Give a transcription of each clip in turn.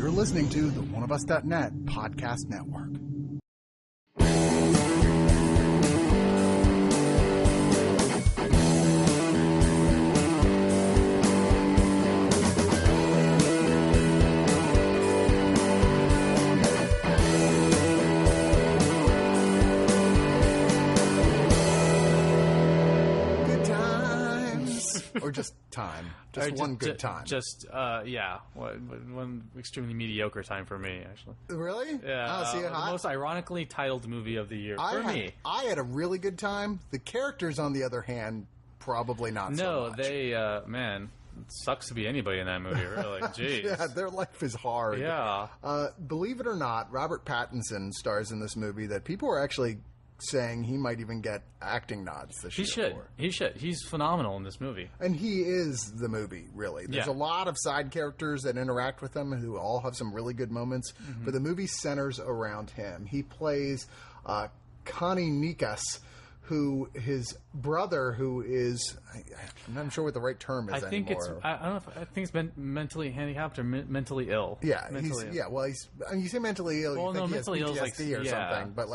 You're listening to the Oneofus.net podcast network. Or just time. Just one good time. One extremely mediocre time for me, actually. Really? Yeah. The most ironically titled movie of the year for me. I had a really good time. The characters, on the other hand, probably not so much. No, they, man, it sucks to be anybody in that movie, really. Jeez. Yeah, their life is hard. Yeah. Believe it or not, Robert Pattinson stars in this movie that people are actually saying he might even get acting nods this year. He should. He's phenomenal in this movie. And he is the movie, really. There's a lot of side characters that interact with him who all have some really good moments, but the movie centers around him. He plays Connie Nikas, who his brother, who is, I'm not sure what the right term is anymore. I don't know if I think it's mentally handicapped or mentally ill. Yeah, you say mentally ill, you think he has PTSD or something, but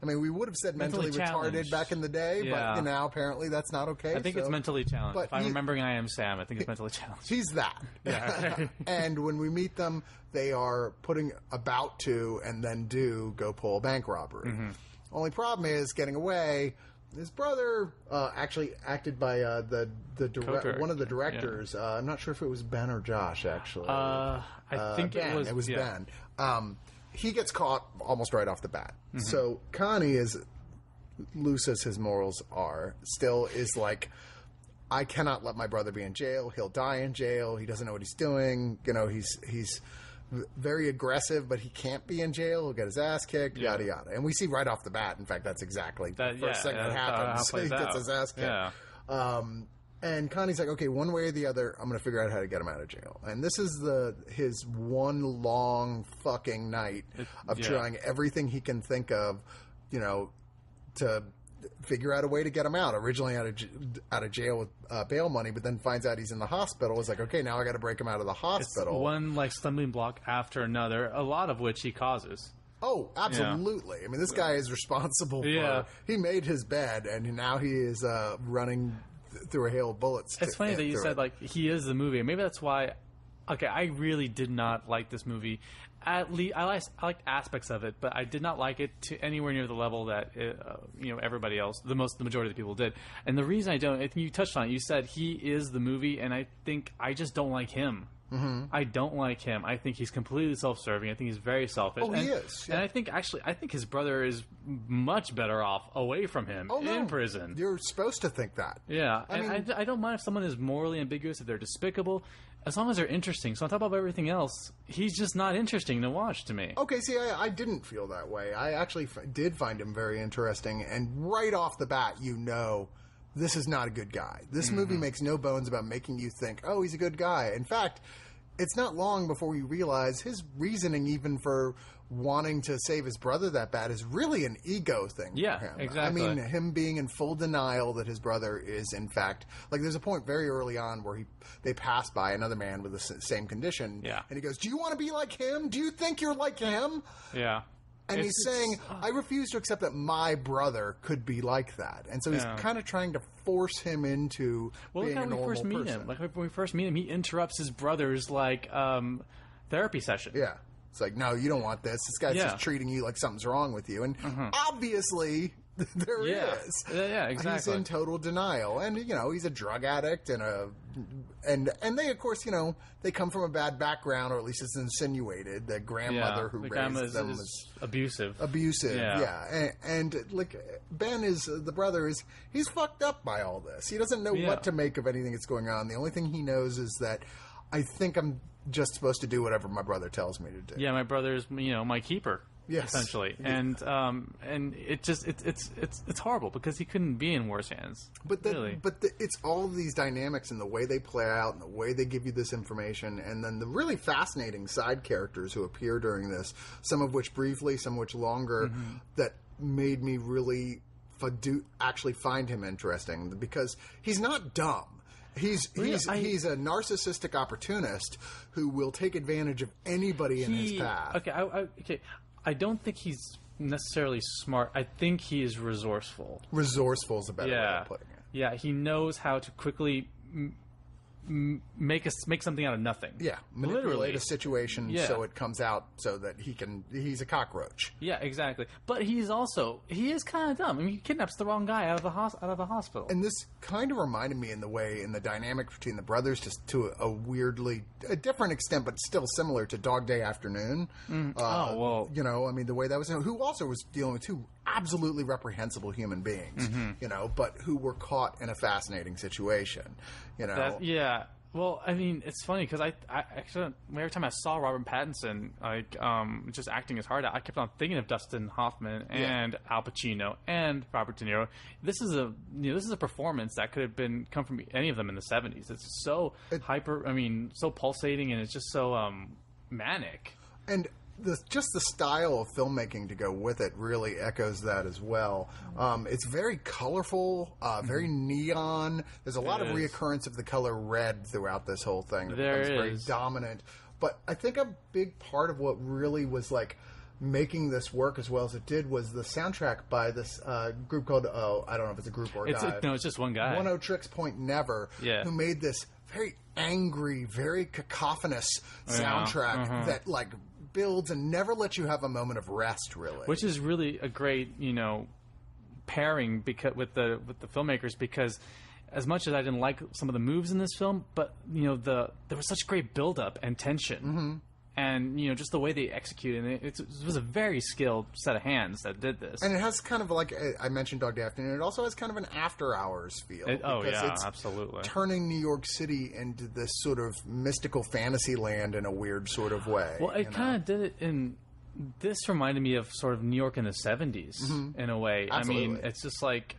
we would have said mentally retarded back in the day, but now apparently that's not okay. I think it's mentally challenged. If I'm remembering I Am Sam, I think it's mentally challenged. He's that. Yeah. And when we meet them, they are about to and then do go pull a bank robbery. Only problem is getting away. His brother, actually acted by one of the directors. Yeah. I'm not sure if it was Ben or Josh, actually. I think Ben. It was Ben. He gets caught almost right off the bat. So Connie, as loose as his morals are, still is like, I cannot let my brother be in jail. He'll die in jail. He doesn't know what he's doing. You know, he's very aggressive, but he can't be in jail. He'll get his ass kicked, yada, yada. And we see right off the bat, in fact, that's exactly the first thing that happens. He gets his ass kicked. Yeah. And Connie's like, okay, one way or the other, I'm going to figure out how to get him out of jail. And this is his one long fucking night of trying everything he can think of, to figure out a way to get him out. Originally out of jail with bail money, but then finds out he's in the hospital. It's like, okay, now I got to break him out of the hospital. It's one stumbling block after another, a lot of which he causes. Oh, absolutely. Yeah. I mean, this guy is responsible for. He made his bed, and now he is running through a hail of bullets. It's funny that you said he is the movie. Maybe that's why. Okay, I really did not like this movie. At least I liked aspects of it, but I did not like it to anywhere near the level that everybody else, the majority of the people did. And the reason I don't, I think you touched on it. You said he is the movie, and I think I just don't like him. I don't like him. I think he's completely self-serving. I think he's very selfish. Oh, he is. Yeah. And I think his brother is much better off away from him in prison. You're supposed to think that. Yeah, I don't mind if someone is morally ambiguous, if they're despicable, as long as they're interesting. So on top of everything else, he's just not interesting to watch to me. Okay, see, I didn't feel that way. I actually did find him very interesting, and right off the bat, this is not a good guy. This movie makes no bones about making you think, oh, he's a good guy. In fact, it's not long before we realize his reasoning even for wanting to save his brother that bad is really an ego thing for him. Exactly. I mean, him being in full denial that his brother is, in fact, there's a point very early on where they pass by another man with the same condition, and he goes, do you want to be like him? Do you think you're like him? Yeah. And he's saying, I refuse to accept that my brother could be like that. And so he's kind of trying to force him into being a normal person. When we first meet him, he interrupts his brother's, therapy session. Yeah. It's like, no, you don't want this. This guy's just treating you like something's wrong with you. And obviously, there is. Yeah, exactly. He's in total denial. And, he's a drug addict and they, of course, they come from a bad background, or at least it's insinuated. The grandmother who raised them was abusive. Yeah. And Ben the brother he's fucked up by all this. He doesn't know what to make of anything that's going on. The only thing he knows is that I think I'm just supposed to do whatever my brother tells me to do. Yeah, my brother's, my keeper. Yes, essentially, and it's horrible because he couldn't be in worse hands. It's all these dynamics and the way they play out and the way they give you this information, and then the really fascinating side characters who appear during this, some of which briefly, some of which longer, that made me really actually find him interesting because he's not dumb. He's a narcissistic opportunist who will take advantage of anybody in his path. Okay, I don't think he's necessarily smart. I think he is resourceful. Resourceful is a better way of putting it. Yeah, he knows how to quickly make something out of nothing. Yeah, manipulate a situation so it comes out so that he's a cockroach. Yeah, exactly. But he is kind of dumb. I mean, he kidnaps the wrong guy out of a hospital. And this kind of reminded me in the dynamic between the brothers, just to a different extent, but still similar to Dog Day Afternoon. You know, I mean, the way that was, who also was dealing with two absolutely reprehensible human beings, you know, but who were caught in a fascinating situation, you know. Well, I mean, it's funny because I actually, every time I saw Robert Pattinson just acting his heart out, I kept on thinking of Dustin Hoffman and Al Pacino and Robert De Niro. This is a performance that could have come from any of them in the 70s. It's so so pulsating, and it's just so manic. And just the style of filmmaking to go with it really echoes that as well. It's very colorful, very neon. There's a lot of reoccurrence of the color red throughout this whole thing. It becomes very dominant. But I think a big part of what really was like making this work as well as it did was the soundtrack by this group called, I don't know if it's a group or a guy. No, it's just one guy. 1-0-Tricks Point Never, who made this very angry, very cacophonous soundtrack that like builds and never lets you have a moment of rest, really. Which is really a great, pairing with the filmmakers, because as much as I didn't like some of the moves in this film, but there was such great build-up and tension. And, just the way they executed it, it was a very skilled set of hands that did this. And it has kind of like, I mentioned Dog Day Afternoon, it also has kind of an after-hours feel. It's absolutely. Turning New York City into this sort of mystical fantasy land in a weird sort of way. Well, it kind of did it in... This reminded me of sort of New York in the 70s, in a way. Absolutely. I mean, it's just like...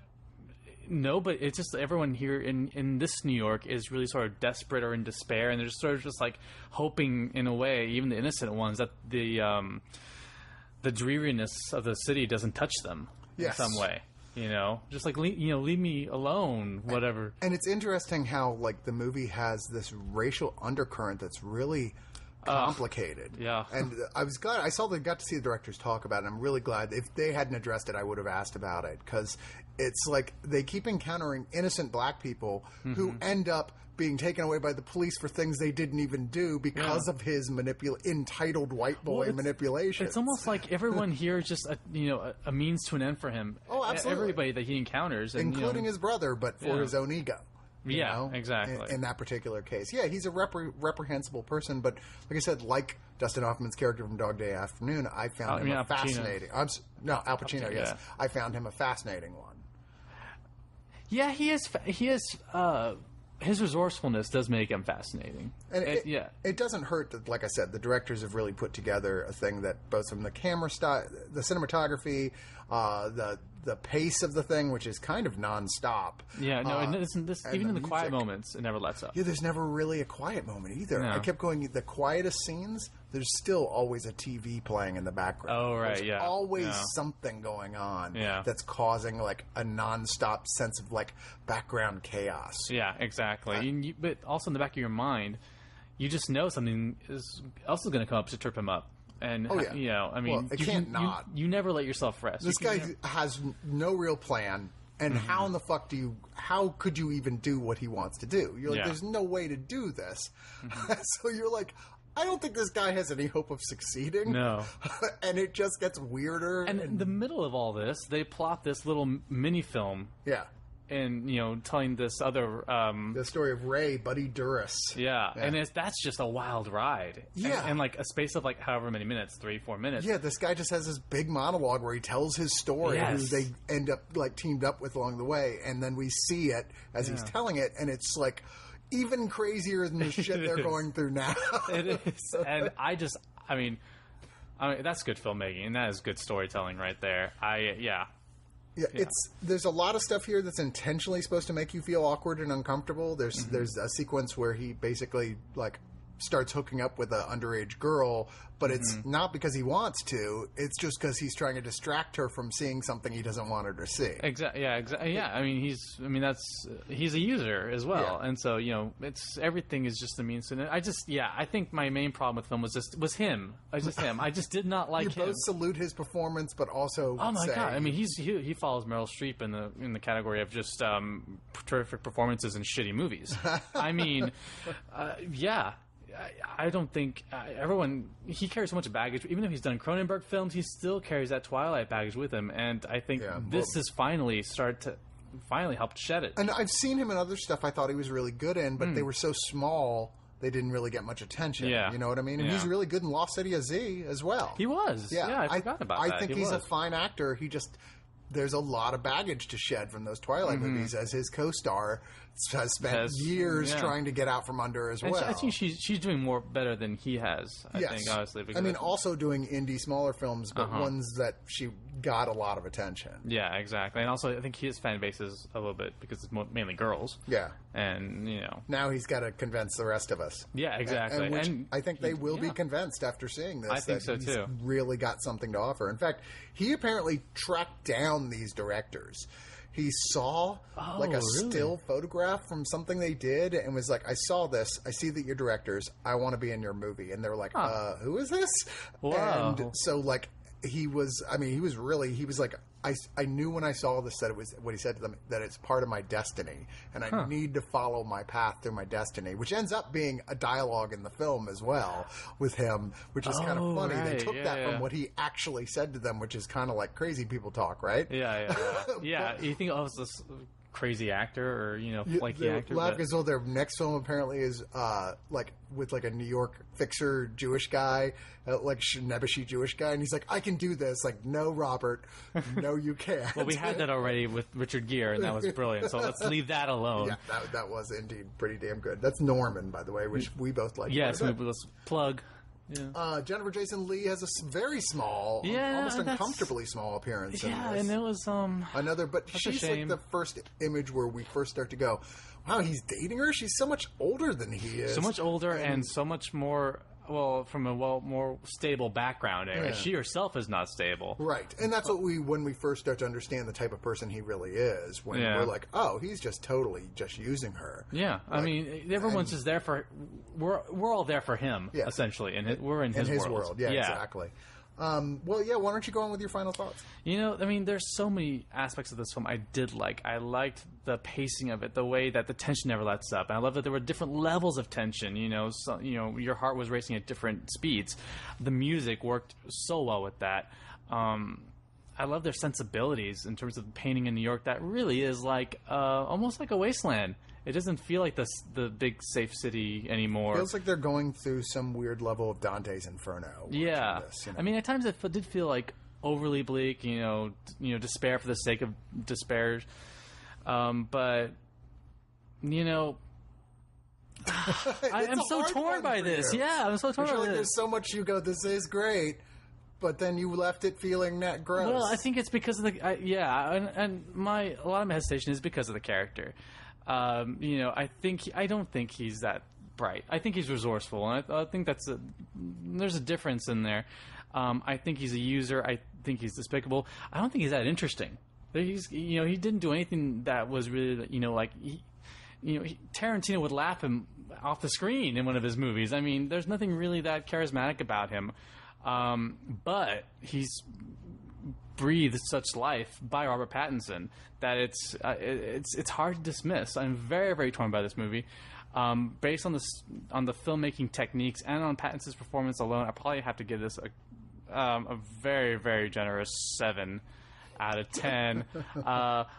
No, but it's just everyone here in this New York is really sort of desperate or in despair, and they're just sort of just like hoping, in a way, even the innocent ones, that the dreariness of the city doesn't touch them in some way. Just like leave me alone, whatever. And it's interesting how like the movie has this racial undercurrent that's really complicated. And I was glad got to see the directors talk about it. I'm really glad. If they hadn't addressed it, I would have asked about it, because it's like they keep encountering innocent black people who end up being taken away by the police for things they didn't even do because of his entitled white boy manipulation. It's almost like everyone here is just a means to an end for him. Oh, absolutely. Everybody that he encounters, including his brother, but for his own ego. Exactly. In that particular case. Yeah, he's a reprehensible person, but like I said, like Dustin Hoffman's character from Dog Day Afternoon, I found him fascinating. Al Pacino, yes. I found him a fascinating one. Yeah, he is. His resourcefulness does make him fascinating. And it doesn't hurt that, like I said, the directors have really put together a thing that both from the camera style, the cinematography, the pace of the thing, which is kind of nonstop. Yeah, no, even in the quiet moments, it never lets up. Yeah, there's never really a quiet moment either. No. I kept going, the quietest scenes, there's still always a TV playing in the background. Oh, right, there's always something going on that's causing like a nonstop sense of like background chaos. Yeah, exactly. But also in the back of your mind, you just know something else is going to come up to trip him up. And, I mean, it can't not. You never let yourself rest. This guy has no real plan. And how in the fuck how could you even do what he wants to do? You're like, there's no way to do this. So you're like, I don't think this guy has any hope of succeeding. No. And it just gets weirder. And in the middle of all this, they plot this little mini film. Yeah. And, telling this other... the story of Ray, Buddy Duras. Yeah. And that's just a wild ride. Yeah. And like, a space of, like, however many minutes, 3-4 minutes. Yeah, this guy just has this big monologue where he tells his story, who they end up, like, teamed up with along the way. And then we see it as he's telling it, and it's, like, even crazier than the shit they're going through now. It is. And I mean, that's good filmmaking, and that is good storytelling right there. Yeah, there's a lot of stuff here that's intentionally supposed to make you feel awkward and uncomfortable. There's a sequence where he basically like starts hooking up with an underage girl, but it's not because he wants to. It's just because he's trying to distract her from seeing something he doesn't want her to see. Exactly. Yeah. Exactly. Yeah. I mean, he's a user as well, and so it's everything is just a means to. I think my main problem with the film was him. I just did not like him. You both salute his performance, but also oh my god! I mean, he follows Meryl Streep in the category of just terrific performances in shitty movies. I mean, yeah. I don't think he carries so much baggage. Even though he's done Cronenberg films, he still carries that Twilight baggage with him. And I think this has finally helped shed it. And I've seen him in other stuff I thought he was really good in, but they were so small they didn't really get much attention. Yeah. You know what I mean? And he's really good in Lost City of Z as well. He was. Yeah, I forgot about that. I think he's a fine actor. There's a lot of baggage to shed from those Twilight movies, as his co-star has spent years trying to get out from under as well. I think she's doing better than he has, I think, honestly. I mean, also doing indie smaller films, but ones that she got a lot of attention. Yeah, exactly. And also, I think his fan base is a little bit, because it's mainly girls. Yeah. And, now he's got to convince the rest of us. Yeah, exactly. And I think they will be convinced after seeing this. I think so, too. He's really got something to offer. In fact, he apparently tracked down these directors. He saw a still photograph from something they did and was like, I saw this. I see that you're directors. I want to be in your movie. And they were like, who is this? Wow. And so, he was like, I knew when I saw this that it was what he said to them, that it's part of my destiny and I need to follow my path through my destiny, which ends up being a dialogue in the film as well with him, which is kind of funny. Right. They took that from what he actually said to them, which is kind of like crazy people talk, right? Yeah. You think, it's this crazy actor or flaky actor. Because their next film apparently is with a New York fixer Jewish guy, Nebuchadnezzar Jewish guy, and he's like, I can do this. Like, no, Robert, no, you can't. Well, we had that already with Richard Gere, and that was brilliant. So let's leave that alone. Yeah, that was indeed pretty damn good. That's Norman, by the way, which we both like. Yes, let's plug. Yeah. Jennifer Jason Leigh has a very small, almost uncomfortably small appearance in this. And it was another, but she's like the first image where we first start to go, wow, he's dating her? She's so much older than he is. So much older and so much more, from a more stable background. Anyway. She herself is not stable. Right. And that's when we first start to understand the type of person he really is. When we're like, oh, he's just totally just using her. Yeah. I mean, everyone's just there for, we're all there for him, essentially. And we're in his world. Yeah, exactly. Why don't you go on with your final thoughts? There's so many aspects of this film I did like. I liked the pacing of it, the way that the tension never lets up. And I love that there were different levels of tension. Your heart was racing at different speeds. The music worked so well with that. I love their sensibilities in terms of painting in New York. That really is almost like a wasteland. It doesn't feel like the big safe city anymore. It feels like they're going through some weird level of Dante's Inferno. Yeah. I mean, at times it did feel like overly bleak, despair for the sake of despair. But, I'm so torn by this. Yeah, I'm so torn by this. There's so much you go, this is great. But then you left it feeling that gross. Well, I think it's because of a lot of my hesitation is because of the character. I don't think he's that bright. I think he's resourceful, and I think there's a difference in there. I think he's a user. I think he's despicable. I don't think he's that interesting. He didn't do anything that was really, Tarantino would laugh him off the screen in one of his movies. I mean, there's nothing really that charismatic about him. But he's breathed such life by Robert Pattinson that it's hard to dismiss. I'm very, very torn by this movie. Based on the filmmaking techniques and on Pattinson's performance alone, I probably have to give this a very, very generous 7 out of 10.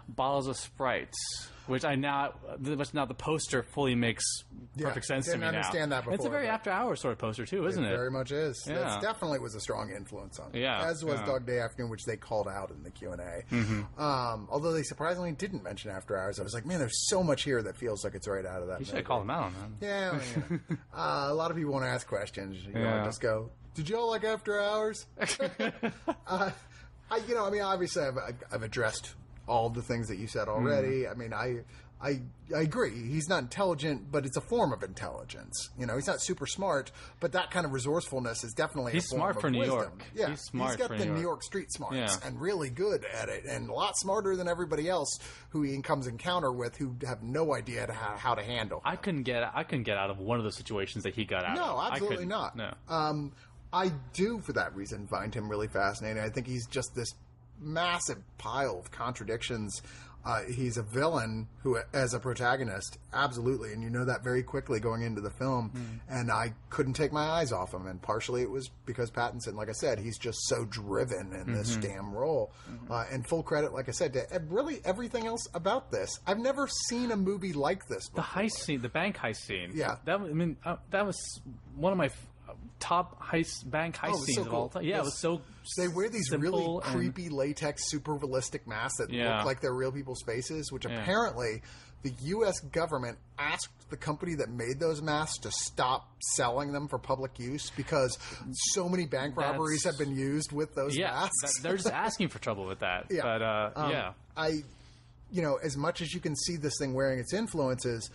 Bottles of Sprites, which now the poster fully makes perfect sense to me now. I didn't understand that before. It's a very After Hours sort of poster too, isn't it? It very much is. Yeah. It definitely was a strong influence on it. Yeah. As was Dog Day Afternoon, which they called out in the Q&A. Although they surprisingly didn't mention After Hours. I was like, man, there's so much here that feels like it's right out of that movie. You should have called them out on that. Yeah. A lot of people want to ask questions. Just go, did y'all like After Hours? Obviously I've addressed all the things that you said already. I mean, I agree. He's not intelligent, but it's a form of intelligence. You know, he's not super smart, but that kind of resourcefulness is definitely He's a form smart of for New wisdom. York. Yeah, He's smart got for the New New York. York street smarts Yeah. and really good at it, and a lot smarter than everybody else who he comes encounter with, who have no idea how to handle. I couldn't get out of one of those situations that he got out of. No, absolutely not. No. I do, for that reason, find him really fascinating. I think he's just this massive pile of contradictions. He's a villain who, as a protagonist, absolutely, and you know that very quickly going into the film. And I couldn't take my eyes off him, and partially it was because Pattinson, like I said, he's just so driven in this damn role. And full credit, like I said, to really everything else about this. I've never seen a movie like this before. The heist scene, the bank heist scene. Yeah. That was one of my top bank heist scenes of all time. Yeah, it was so They wear these simple really creepy latex, super realistic masks that look like they're real people's faces, which apparently the U.S. government asked the company that made those masks to stop selling them for public use because so many bank robberies have been used with those masks. They're just asking for trouble with that. Yeah. But, you know, as much as you can see this thing wearing its influences,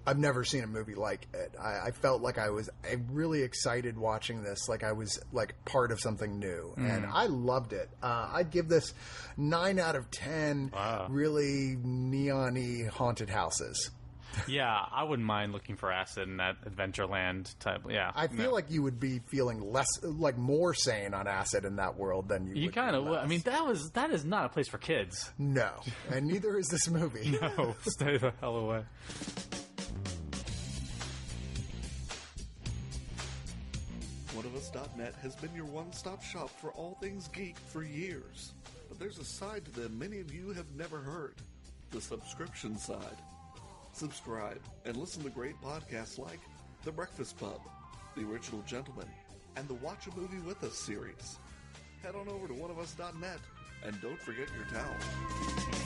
I've never seen a movie like it. I felt like I was really excited watching this, like I was like part of something new, and I loved it. I'd give this 9 out of 10 really neon-y haunted houses. Yeah, I wouldn't mind looking for acid in that Adventureland type. Yeah, I feel like you would be feeling less, like more sane on acid in that world than you. You kind of. I mean, that is not a place for kids. No, and neither is this movie. No, stay the hell away. Oneofus.net has been your one-stop shop for all things geek for years. But there's a side to them many of you have never heard. The subscription side. Subscribe and listen to great podcasts like The Breakfast Pub, The Original Gentleman, and the Watch a Movie With Us series. Head on over to Oneofus.net and don't forget your towel.